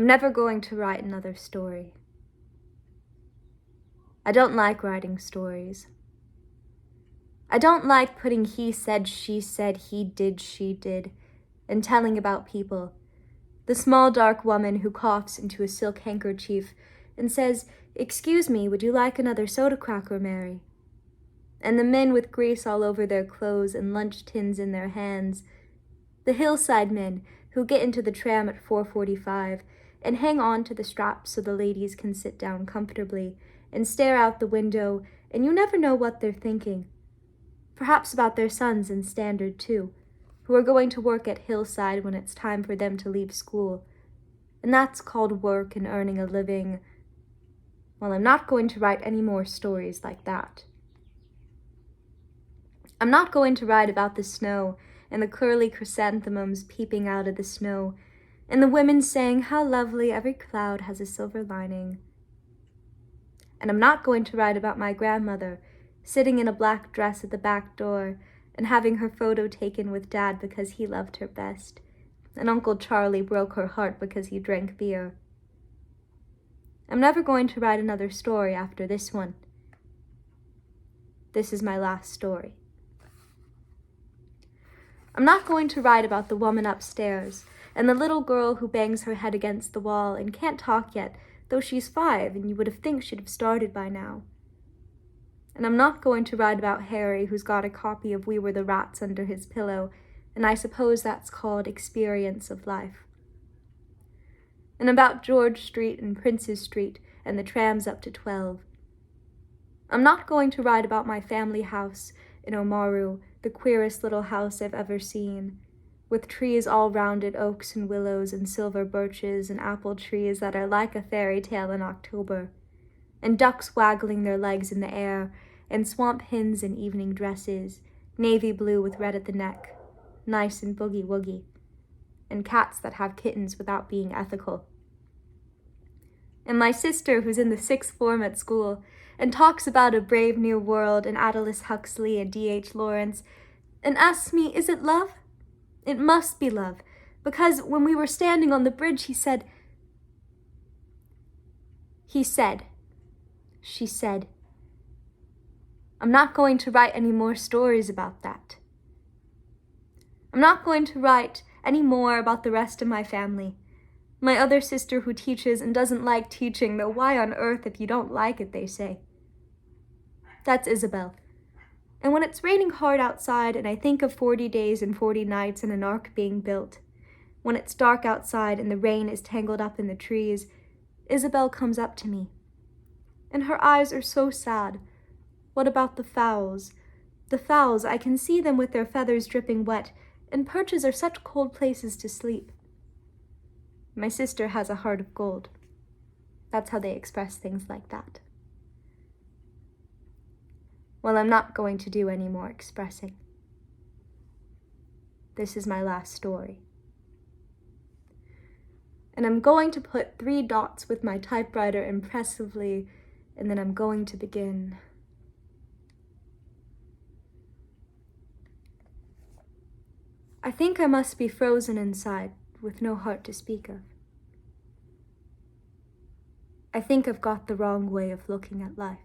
I'm never going to write another story. I don't like writing stories. I don't like putting he said, she said, he did, she did, and telling about people. The small dark woman who coughs into a silk handkerchief and says, "Excuse me, would you like another soda cracker, Mary?" And the men with grease all over their clothes and lunch tins in their hands. The hillside men who get into the tram at 4:45 and hang on to the straps so the ladies can sit down comfortably and stare out the window, and you never know what they're thinking. Perhaps about their sons in Standard, too, who are going to work at Hillside when it's time for them to leave school. And that's called work and earning a living. Well, I'm not going to write any more stories like that. I'm not going to write about the snow and the curly chrysanthemums peeping out of the snow, and the women saying how lovely every cloud has a silver lining. And I'm not going to write about my grandmother sitting in a black dress at the back door and having her photo taken with Dad because he loved her best, and Uncle Charlie broke her heart because he drank beer. I'm never going to write another story after this one. This is my last story. I'm not going to write about the woman upstairs and the little girl who bangs her head against the wall and can't talk yet, though she's 5 and you would have think she'd have started by now. And I'm not going to write about Harry, who's got a copy of We Were the Rats under his pillow, and I suppose that's called Experience of Life. And about George Street and Princes Street and the trams up to 12. I'm not going to write about my family house in Oamaru, the queerest little house I've ever seen, with trees all round it, oaks and willows and silver birches and apple trees that are like a fairy tale in October, and ducks waggling their legs in the air, and swamp hens in evening dresses, navy blue with red at the neck, nice and boogie-woogie, and cats that have kittens without being ethical. And my sister, who's in the 6th form at school, and talks about A Brave New World and Aldous Huxley and D.H. Lawrence, and asks me, is it love? It must be love, because when we were standing on the bridge, she said, I'm not going to write any more stories about that. I'm not going to write any more about the rest of my family. My other sister who teaches and doesn't like teaching, though why on earth if you don't like it, they say. That's Isabel. And when it's raining hard outside and I think of 40 days and 40 nights and an ark being built, when it's dark outside and the rain is tangled up in the trees, Isabel comes up to me. And her eyes are so sad. What about the fowls? The fowls, I can see them with their feathers dripping wet, and perches are such cold places to sleep. My sister has a heart of gold. That's how they express things like that. Well, I'm not going to do any more expressing. This is my last story. And I'm going to put 3 dots with my typewriter impressively, and then I'm going to begin. I think I must be frozen inside, with no heart to speak of. I think I've got the wrong way of looking at life.